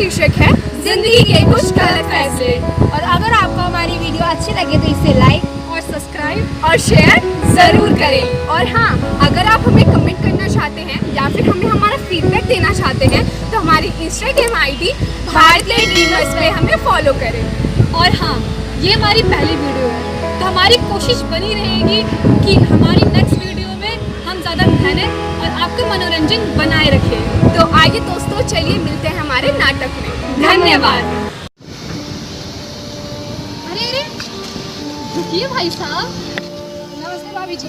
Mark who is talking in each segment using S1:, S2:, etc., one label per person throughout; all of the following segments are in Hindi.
S1: शीर्षक है जिंदगी के कुछ गलत फैसले। और अगर आपको हमारी वीडियो अच्छी लगे तो इसे लाइक और सब्सक्राइब और शेयर जरूर करें। और हाँ, अगर आप हमें कमेंट करना चाहते हैं या फिर हमें हमारा फीडबैक देना चाहते हैं तो हमारी इंस्टाग्राम आईडी भारतीय ड्रीमर्स पे हमें फॉलो करें।
S2: और हाँ, ये हमारी पहली वीडियो है तो हमारी कोशिश बनी रहेगी कि हमारी नेक्स्ट वीडियो में हम ज़्यादा मेहनत और आपका मनोरंजन बनाए रखें।
S1: तो आइए दोस्तों, चलिए मिलते हैं हमारे नाटक में।
S2: धन्यवाद। अरे अरे, रुकिए भाई साहब।
S1: नमस्ते भाभी जी।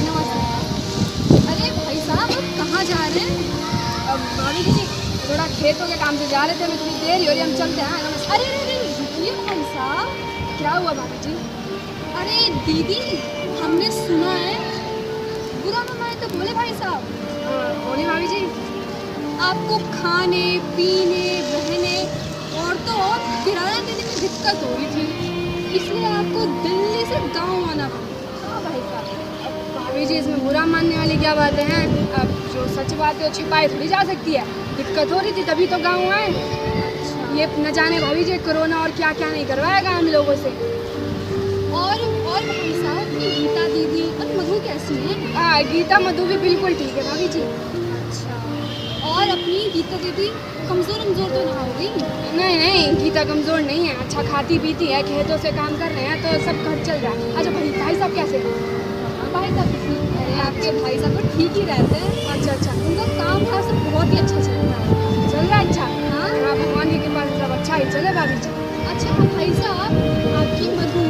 S2: नमस्ते। अरे भाई साहब, आप कहाँ जा रहे हैं?
S1: भाभी जी थोड़ा खेतों के काम से जा रहे थे, मैं थोड़ी देर ही हो रही, हम चलते हैं। नमस्ते।
S2: अरे अरे अरे, रुकिए भाई साहब।
S1: क्या हुआ भाभी जी?
S2: अरे दीदी, हमने सुना है, बुरा ना माने तो बोले भाई साहब,
S1: बोली भाभी जी।
S2: आपको खाने पीने रहने और तो और किराया देने में दिक्कत हो रही थी, इसलिए आपको दिल्ली से गांव आना पड़ा। हाँ भाई साहब।
S1: भाभी जी इसमें बुरा मानने वाली क्या बातें हैं? अब जो सच बात है वो छिपाई थोड़ी जा सकती है। दिक्कत हो रही थी तभी तो गाँव आए। ये न जाने भाभी जी कोरोना और क्या क्या नहीं करवाएगा हम लोगों से।
S2: और भाई साहब की गीता दीदी और मधु कैसी हैं?
S1: हाँ, गीता मधु भी बिल्कुल ठीक है भाभी जी।
S2: अच्छा, और अपनी गीता दीदी कमज़ोर तो ना हो गई?
S1: नहीं नहीं, गीता कमज़ोर नहीं है, अच्छा खाती पीती है, खेतों से काम कर रहे हैं तो सब घर चल रहा है। अच्छा भाई साहब कैसे हैं?
S2: भाई साहब ठीक। अरे आपके भाई साहब तो ठीक ही रहते हैं।
S1: अच्छा,
S2: उनका काम काज सब बहुत ही अच्छा चल रहा है।
S1: चल रहा है। अच्छा
S2: हाँ,
S1: भगवान की कृपा से सब अच्छा ही चले भाभी जी।
S2: अच्छा भाई साहब, आपकी मधु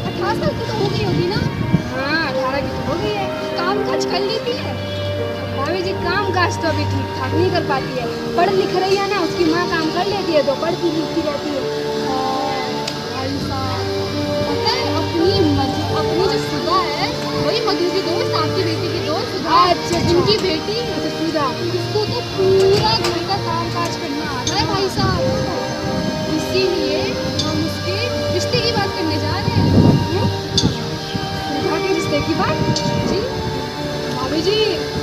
S2: 18 साल की तो हो गई होगी ना?
S1: हाँ, 18 की तो हो गई है।
S2: काम काज कर लेती है?
S1: भाभी जी काम काज तो अभी ठीक ठाक नहीं कर पाती है, पढ़ लिख रही है ना, उसकी माँ काम कर लेती है तो पढ़ती लिखती रहती है।
S2: भाई साहब, पता है अपनी जो सुधा है वही मधु की दोस्त, आपकी बेटी की दोस्त सुधा।
S1: अच्छा,
S2: इनकी बेटी
S1: सुधा,
S2: इसको तो पूरा घर का काम काज करना आता है भाई साहब, इसीलिए हम उसके रिश्ते की बात करने जा रहे हैं।
S1: सुधा के रिश्ते की बात?
S2: जी
S1: भाभी जी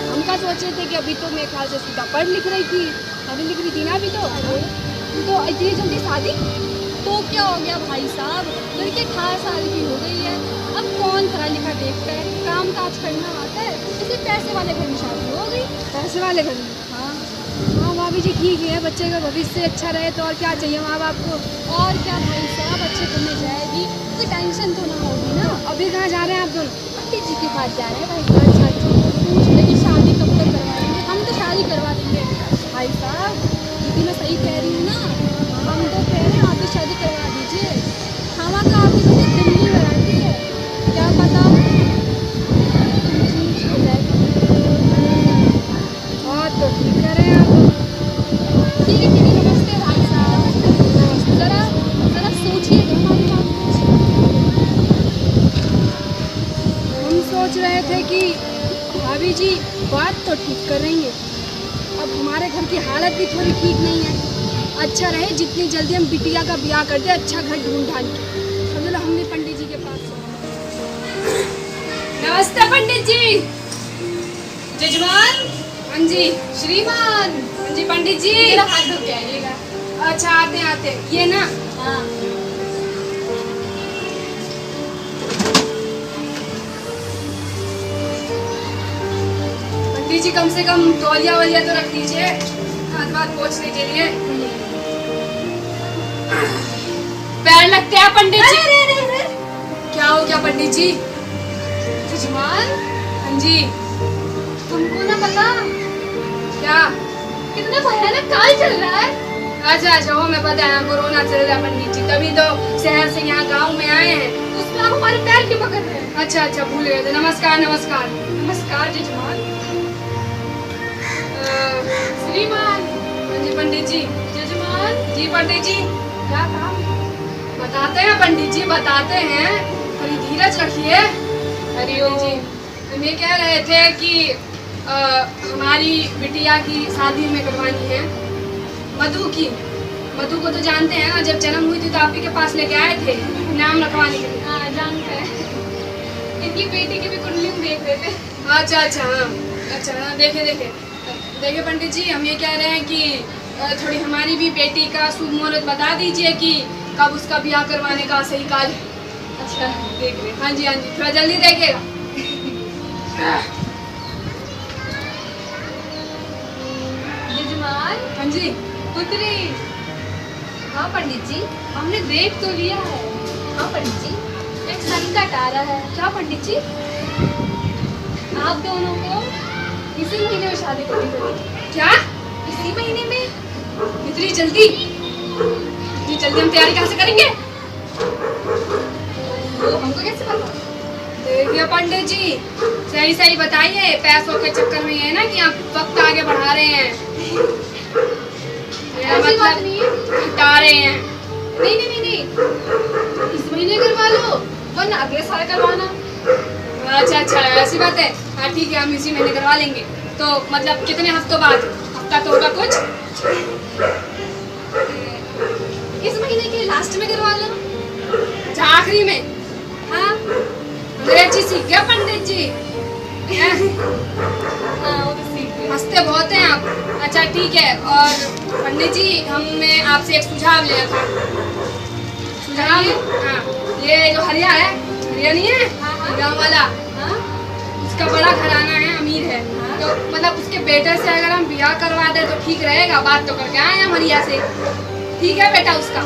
S1: हम क्या सोच रहे थे कि अभी तो मेरे ख्याल से सुधा पढ़ लिख रही थी, ना अभी तो इतनी जल्दी शादी?
S2: तो क्या हो गया भाई साहब, लड़की 18 साल की हो गई है, अब कौन पढ़ा लिखा देखता है, काम काज करना आता है, इसे पैसे वाले घर में शादी हो गई।
S1: पैसे वाले घर में?
S2: हाँ
S1: हाँ भाभी जी ठीक है, बच्चे का भविष्य अच्छा रहे तो और क्या चाहिए माँ बाप को।
S2: और क्या भाई साहब, अच्छे घर में जाएगी, कोई टेंशन तो ना होगी ना।
S1: अभी कहाँ जा रहे हैं आप दोनों?
S2: पंडित जी के पास जा रहे हैं भाई साहब। अच्छा, पूछ रहे कि शादी कब तक करवाएंगे? हम तो शादी करवा देंगे भाई साहब। दीदी मैं सही कह रही हूँ ना? हम तो कह रहे हैं आप ही शादी करवा दीजिए। खामा का आपकी बेटी दिल्ली में रहती है, क्या पता हो जाएगा।
S1: हाँ तो ठीक कह रहे हैं आप।
S2: ठीक है नमस्ते भाई साहब। ज़रा सोचिएगा हमारी बात कुछ।
S1: हम सोच रहे थे कि भाभी जी बात तो ठीक कर रही हैं, अब हमारे घर की हालत भी थोड़ी ठीक नहीं है। अच्छा रहे जितनी जल्दी हम बिटिया का ब्याह कर दे, अच्छा घर ढूंढ ढांढ के। चलो हम भी पंडित जी के पास। नमस्ते पंडित जी।
S2: जजमान।
S1: हाँ जी।
S2: श्रीमान।
S1: हाँ जी पंडित जी।
S2: मेरा हाथ धो के आइएगा।
S1: अच्छा आते ये ना।
S2: हाँ।
S1: पंडित जी कम से कम तौलिया वलिया तो रख लीजिए हाथ बात पोंछने के लिए। पैर लगते हैं पंडित जी।
S2: अरे
S1: क्या हो गया पंडित जी?
S2: जजमान,
S1: हाँ जी।
S2: तुमको ना पता
S1: क्या?
S2: कितना भयानक काल चल रहा है।
S1: अच्छा वो मैं पता है, कोरोना चल रहा है पंडित जी, तभी तो शहर से यहाँ गांव में आए हैं।
S2: उसमें आप हमारे पैर क्यों पकड़ रहे हैं?
S1: अच्छा भूल गए थे। नमस्कार।
S2: नमस्कार जजमान। श्रीमान।
S1: हाँ जी पंडित जी।
S2: जजमान।
S1: जी पंडित जी।
S2: क्या काम?
S1: बताते हैं पंडित जी, बताते हैं, थोड़ी धीरज रखिए।
S2: हरिओम
S1: जी हम ये कह रहे थे कि हमारी बिटिया की शादी में करवानी है, मधु को तो जानते हैं ना, जब जन्म हुई थी तो आप ही के पास लेके आए थे नाम रखवाने के लिए।
S2: हाँ जानते हैं, इनकी बेटी की भी कुंडली देख रहे थे।
S1: अच्छा हाँ, अच्छा देखे पंडित जी, हम ये कह रहे हैं कि थोड़ी हमारी भी बेटी का शुभ मुहूर्त बता दीजिए कि कब उसका ब्याह करवाने का सही काल है।
S2: अच्छा देख रहे।
S1: हाँ जी, थोड़ा जल्दी देखिएगा।
S2: यजमान
S1: हाँ जी।
S2: पुत्री। हाँ पंडित जी, हमने देख तो लिया है। हाँ पंडित जी, एक संकट आ रहा है। क्या पंडित जी? आप दोनों को इसी महीने में शादी करनी पड़ेगी।
S1: क्या?
S2: इसी महीने में?
S1: इतनी जल्दी हम तैयारी कहाँ से करेंगे?
S2: वो हमको कैसे पता?
S1: देखिए पंडित जी, सही सही बताइए, पैसों के चक्कर में ये है ना कि आप वक्त आगे बढ़ा रहे हैं,
S2: ऐसी बात नहीं है।
S1: हटा रहे हैं।
S2: नहीं, इस महीने करवा लो, वरना अगले साल करवाना।
S1: अच्छा, ऐसी बात है। हाँ ठीक है, हम इसी महीने करवा लेंगे। तो मतलब कितने हफ्तों बाद? हफ्ता तो होगा कुछ।
S2: इस महीने के लास्ट में करवा लो।
S1: अच्छा, आखिरी में?
S2: हाँ
S1: अंग्रेजी सीख गया पंडित जी।
S2: हाँ, वो तो सीख गए।
S1: हंसते बहुत हैं आप। अच्छा ठीक है। और पंडित जी, हमने आपसे एक सुझाव लिया था। सुझाव? हाँ, ये जो हरिया है, हरिया नहीं है,
S2: हाँ।
S1: गाँव वाला,
S2: हाँ?
S1: उसका बड़ा घराना है, अमीर है।
S2: हाँ।
S1: तो मतलब उसके बेटे से अगर हम ब्याह करवा दे तो ठीक रहेगा। बात तो करके आए हम हरिया से। ठीक है बेटा उसका?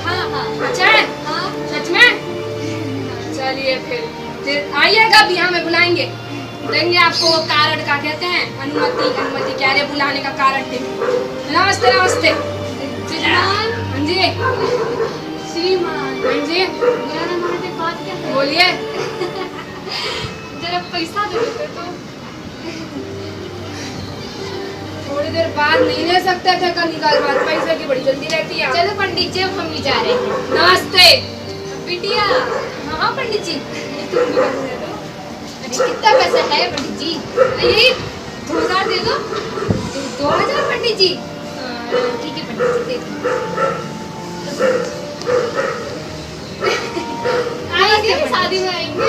S2: हाँ।
S1: अच्छा है?
S2: हाँ।
S1: सच में? चलिए फिर आइएगा, ब्याह में बुलाएंगे, देंगे आपको वो कारण का कहते हैं, अनुमति क्या रे, बुलाने का कारण थे। नमस्ते।
S2: श्रीमान।
S1: हाँ जी।
S2: श्रीमान।
S1: हाँ जी,
S2: बुरा ना माने तो बात क्या है?
S1: बोलिए।
S2: जरा पैसा दे देते तो।
S1: थोड़ी देर बाद नहीं ले सकते थे, कल निकाल बात, पैसे की बड़ी जल्दी रहती है।
S2: चलो पंडित जी, अब हम भी जा रहे हैं।
S1: नमस्ते।
S2: बिटिया। हाँ पंडित जी, तुम भी पैसे दे दो। अरे कितना पैसा है पंडित जी? यही 2000 दे दो। 2000 पंडित जी? ठीक है पंडित जी, दे दो। आएंगे, शादी में आएंगे।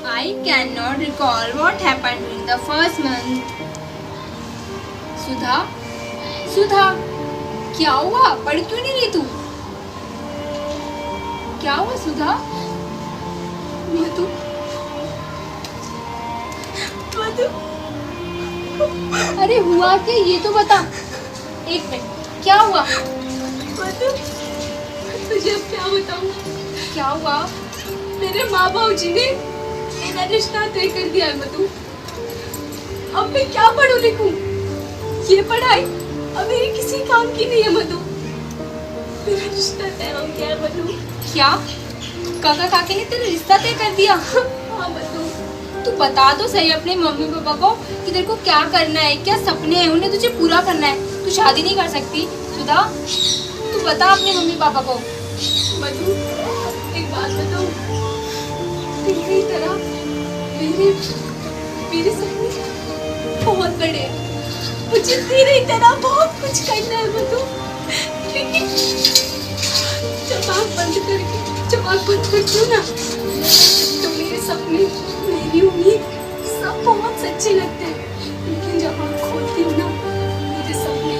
S1: I cannot recall what happened in the first month. सुधा, क्या हुआ? पढ़ क्यों नहीं रही तू? क्या हुआ सुधा? मधु,
S2: अरे हुआ क्या, ये तो बता। एक मिनट, क्या हुआ?
S1: तुझे अब क्या बताऊं?
S2: क्या हुआ?
S1: मेरे माँ बाबू जी ने मेरा रिश्ता तय कर दिया है मधु। अब मैं क्या पढ़ूं लिखूं? ये पढ़ाई अब मेरी किसी काम की नहीं है मधु। मेरा रिश्ता तय हो गया है मधु।
S2: क्या काका काकी ने तेरा रिश्ता तय कर दिया?
S1: हाँ मधु।
S2: तू बता तो सही अपने मम्मी पापा को कि तेरे को क्या करना है, क्या सपने हैं, उन्हें तुझे पूरा करना है। तू शादी नहीं कर सकती सुधा? तू बता अपने मम्मी पापा को।
S1: मधु, एक बात बताऊं, तेरी तरह मेरे सपने बहुत बड़े हैं। मुझे तेरी तरह बहुत कुछ करना है मधु। लेकिन जब आँख बंद करती हूँ ना, तो मेरे सपने, मेरी उम्मीद सब बहुत सच्चे लगते हैं। लेकिन जब आँख खोलती हूँ ना, मेरे सपने,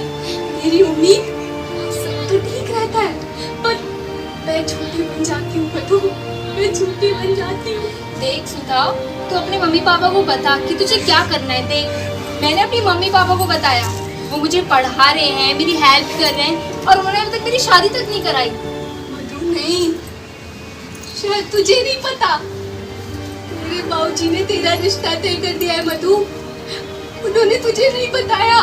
S1: मेरी उम्मीद सब तो ठीक रहता है, पर मैं झूठी बन जाती हूँ मधु। मैं झूठी बन जाती हूँ।
S2: देख सुधा, तू अपने मम्मी पापा को बता कि तुझे क्या करना है। देख, मैंने अपनी मम्मी पापा को बताया, वो मुझे पढ़ा रहे हैं, मेरी हेल्प कर रहे हैं, और उन्होंने अभी तक मेरी शादी तक नहीं कराई।
S1: मधु नहीं, शायद तुझे नहीं पता, मेरे बाबूजी ने तेरा रिश्ता तय कर दिया है मधु। उन्होंने तुझे नहीं बताया,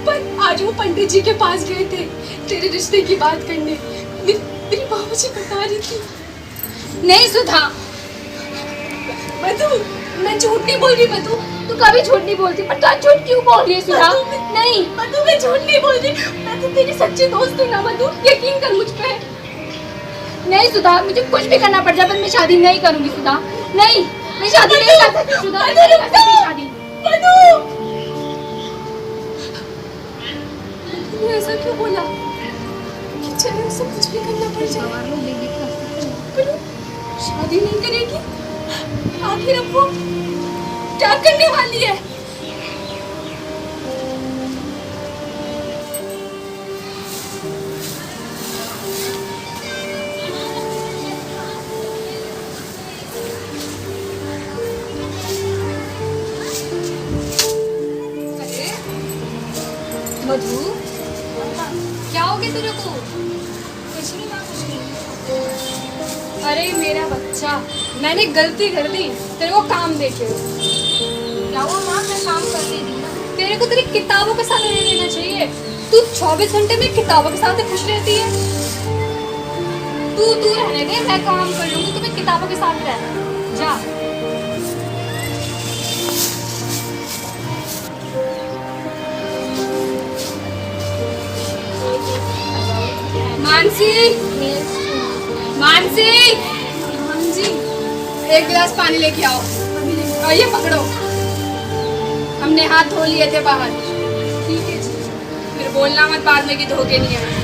S1: पर आज वो पंडित जी के पास गए थे तेरे रिश्ते की बात करने। मेरी बाबूजी बता रही थी।
S2: नहीं सुधा,
S1: मधु, मैं झूठ नहीं बोल रही मधु।
S2: तू कभी झूठ नहीं बोलती, पर तू आज झूठ क्यों बोल रही है सुधा? नहीं
S1: मधु, मैं झूठ नहीं बोल रही, मैं तो तेरी सच्ची दोस्त हूँ ना मधु, यकीन कर मुझ पे।
S2: नहीं सुधा, मुझे कुछ भी करना पड़ जाए, पर मैं शादी नहीं करूंगी सुधा। नहीं, मैं शादी नहीं कर सकती सुधा, मैं नहीं कर सकती शादी।
S1: मधु, तूने ऐसा क्यों बोला कि चलो सब कुछ भी करना पड़ जाए, पर शादी नहीं करेगी? आखिर अब वो क्या करने वाली है?
S2: मधु क्या हो गया तेरे को?
S1: कुछ नहीं माँ, कुछ नहीं।
S2: अरे मेरा बच्चा, मैंने गलती कर दी तेरे को काम देके।
S1: क्या हुआ माँ, मैं काम कर रही थी ना।
S2: तेरे को तेरी किताबों के साथ रहने देना चाहिए। तू 24 घंटे में किताबों के साथ खुश रहती है। तू रहने दे, मैं काम कर लूंगी, तुम्हें किताबों के साथ रहना। जा।
S1: मानसी, मानसी,
S2: हाँ जी।
S1: एक गिलास पानी लेके आओ। और ये पकड़ो, हमने हाथ धो लिए थे बाहर।
S2: ठीक है जी।
S1: फिर बोलना मत बाद में कि धो के नहीं आए।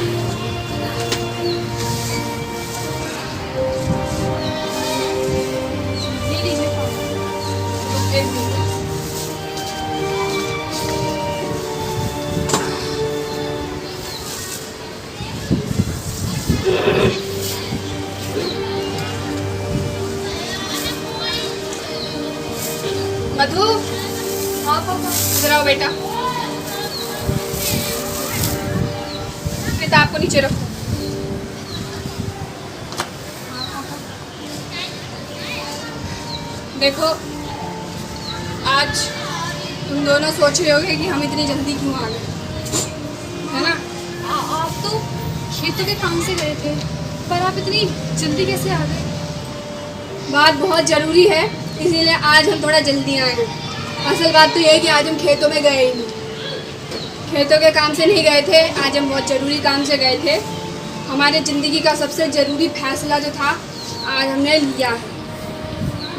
S2: ले लीजिए पानी।
S1: एक मिनट। मधु,
S2: हाँ पापा।
S1: इधर आओ बेटा। किताब को नीचे रखो। देखो, आज तुम दोनों सोच रहे होगे कि हम इतनी जल्दी क्यों आ गए, है ना?
S2: आप तो खेतों के काम से गए थे, पर आप इतनी जल्दी कैसे आ गए?
S1: बात बहुत ज़रूरी है, इसीलिए आज हम थोड़ा जल्दी आए हैं। असल बात तो ये है कि आज हम खेतों में गए ही नहीं, खेतों के काम से नहीं गए थे। आज हम बहुत ज़रूरी काम से गए थे। हमारे ज़िंदगी का सबसे ज़रूरी फैसला जो था, आज हमने लिया है।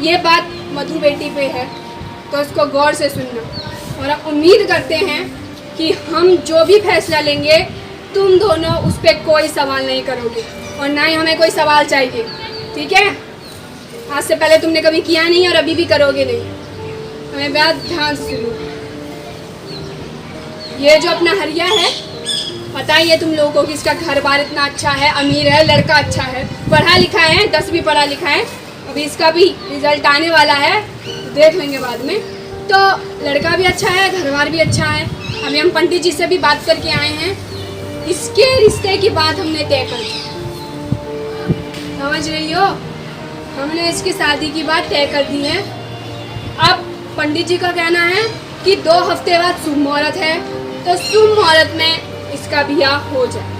S1: ये बात मधु बेटी पे है, तो उसको गौर से सुनना। और हम उम्मीद करते हैं कि हम जो भी फैसला लेंगे, तुम दोनों उस पर कोई सवाल नहीं करोगे, और ना ही हमें कोई सवाल चाहिए, ठीक है? आज से पहले तुमने कभी किया नहीं और अभी भी करोगे नहीं। हमें बात ध्यान से सुनो। ये जो अपना हरिया है, पता ही है तुम लोगों को कि इसका घर बार इतना अच्छा है, अमीर है, लड़का अच्छा है, पढ़ा लिखा है, 10वीं पढ़ा लिखा है। अभी इसका भी रिजल्ट आने वाला है, देख लेंगे बाद में। तो लड़का भी अच्छा है, घर बार भी अच्छा है। अभी हम पंडित जी से भी बात करके आए हैं, इसके रिश्ते की बात हमने तय कर दी। समझ रही हो? हमने इसकी शादी की बात तय कर दी है। अब पंडित जी का कहना है कि 2 हफ्ते बाद शुभ मुहूर्त है, तो शुभ मुहूर्त में इसका ब्याह हो जाए।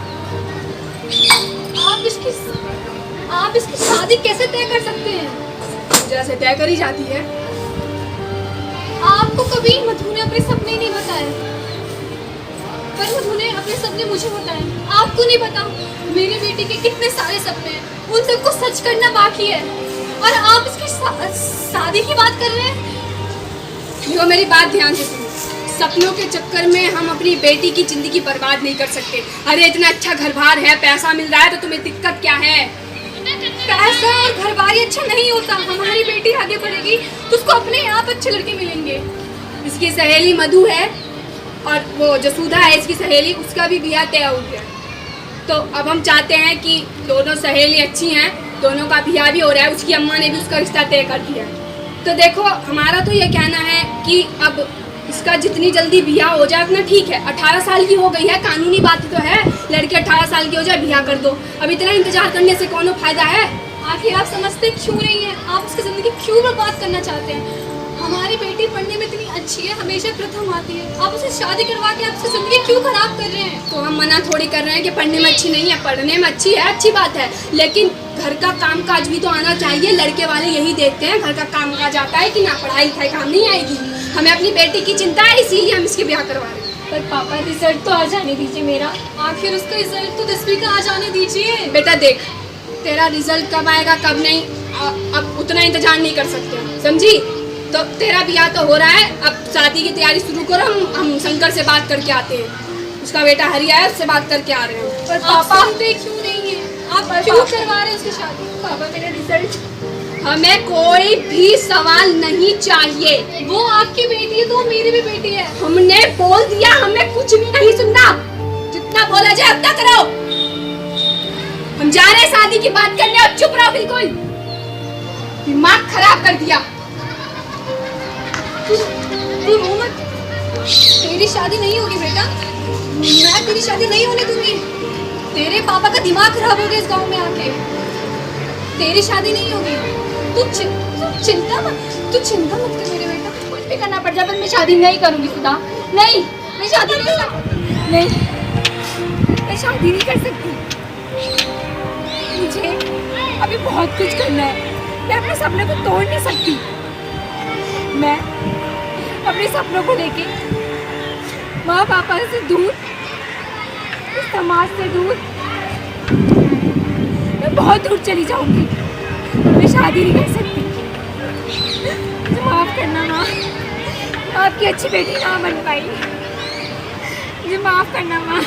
S2: आप इसकी शादी कैसे तय कर सकते हैं?
S1: जैसे तय करी जाती है।
S2: आपको कभी मधु ने अपने सपने नहीं बताए, पर मधु ने अपने सपने मुझे बताए। आपको नहीं पता मेरी बेटी के कितने सारे सपने हैं, उन सबको सच करना बाकी है, और आप इसकी शादी की बात कर रहे हैं।
S1: देखो, मेरी बात ध्यान से सुनो। सपनों के चक्कर में हम अपनी बेटी की जिंदगी बर्बाद नहीं कर सकते। अरे इतना अच्छा घर बार है, पैसा मिल रहा है, तो तुम्हें दिक्कत क्या है?
S2: पैसा और घर बार अच्छा नहीं होता। हमारी बेटी आगे बढ़ेगी तो उसको अपने आप अच्छे लड़के मिलेंगे।
S1: इसकी सहेली मधु है, और वो जसूधा है इसकी सहेली, उसका भी ब्याह तय हो गया। तो अब हम चाहते हैं कि दोनों सहेली अच्छी हैं, दोनों का ब्याह भी हो रहा है, उसकी अम्मा ने भी उसका रिश्ता तय कर दिया है। तो देखो, हमारा तो ये कहना है कि अब इसका जितनी जल्दी ब्याह हो जाए उतना ठीक है। 18 साल की हो गई है, कानूनी बात तो है, लड़की 18 साल की हो जाए, ब्याह कर दो। अब इतना इंतजार करने से कौन फायदा है?
S2: आखिर आप समझते क्यों नहीं है? आप उसकी ज़िंदगी क्यों बर्बाद करना चाहते हैं? हमारी बेटी पढ़ने में इतनी अच्छी है, हमेशा प्रथम आती है, आप उसे शादी करवा के आप उसकी ज़िंदगी क्यों खराब कर रहे हैं?
S1: तो हम मना थोड़ी कर रहे हैं कि पढ़ने में अच्छी नहीं है, पढ़ने में अच्छी है, अच्छी बात है, लेकिन घर का काम काज भी तो आना चाहिए। लड़के वाले यही देखते हैं, घर का काम काज आता है कि ना, पढ़ाई लिखाई काम नहीं आएगी। हमें अपनी बेटी की चिंता है, इसीलिए हम इसके ब्याह करवा रहे हैं।
S2: पर पापा, रिजल्ट तो आ जाने दीजिए मेरा। आखिर उसका रिजल्ट तो 10वीं का आ जाने दीजिए।
S1: बेटा देख, तेरा रिजल्ट कब आएगा कब नहीं, अब उतना इंतजार नहीं कर सकते, समझी? तो तेरा ब्याह तो हो रहा है, अब शादी की तैयारी शुरू करो। हम शंकर से बात करके आते हैं, उसका बेटा हरिया है, उससे बात करके आ रहे हैं।
S2: पर पापा सुनते क्यों नहीं है? आप क्यों करवा रहे हैं उसकी शादी?
S1: पापा, मेरा रिजल्ट, हमें कोई भी सवाल नहीं चाहिए।
S2: वो आपकी बेटी है तो वो मेरी भी बेटी है।
S1: हमने बोल दिया, हमें कुछ भी नहीं सुनना, जितना बोला जाए उतना करो। हम जा रहे हैं शादी की बात करने, और चुप रहो बिल्कुल, दिमाग खराब कर दिया।
S2: तू रो मत, तेरी शादी नहीं होगी बेटा।
S1: तेरी शादी नहीं होने दूंगी। तेरे पापा का दिमाग खराब हो गया इस गांव में आके। तेरी शादी नहीं होगी। तू चिंता मत कर मेरे बेटा। कुछ भी करना पड़ जाए पर मैं शादी नहीं करूंगी सुधा। नहीं, मैं शादी नहीं कर सकती। मुझे अभी बहुत कुछ करना है। मैं अपने सपने को तोड़ नहीं सकती। मैं अपने सपनों को लेके माँ पापा से दूर, इस समाज से दूर, मैं बहुत दूर चली जाऊंगी। मैं शादी नहीं कर सकती। मुझे माफ करना माँ, आपकी अच्छी बेटी ना बन पाई। मुझे माफ करना माँ।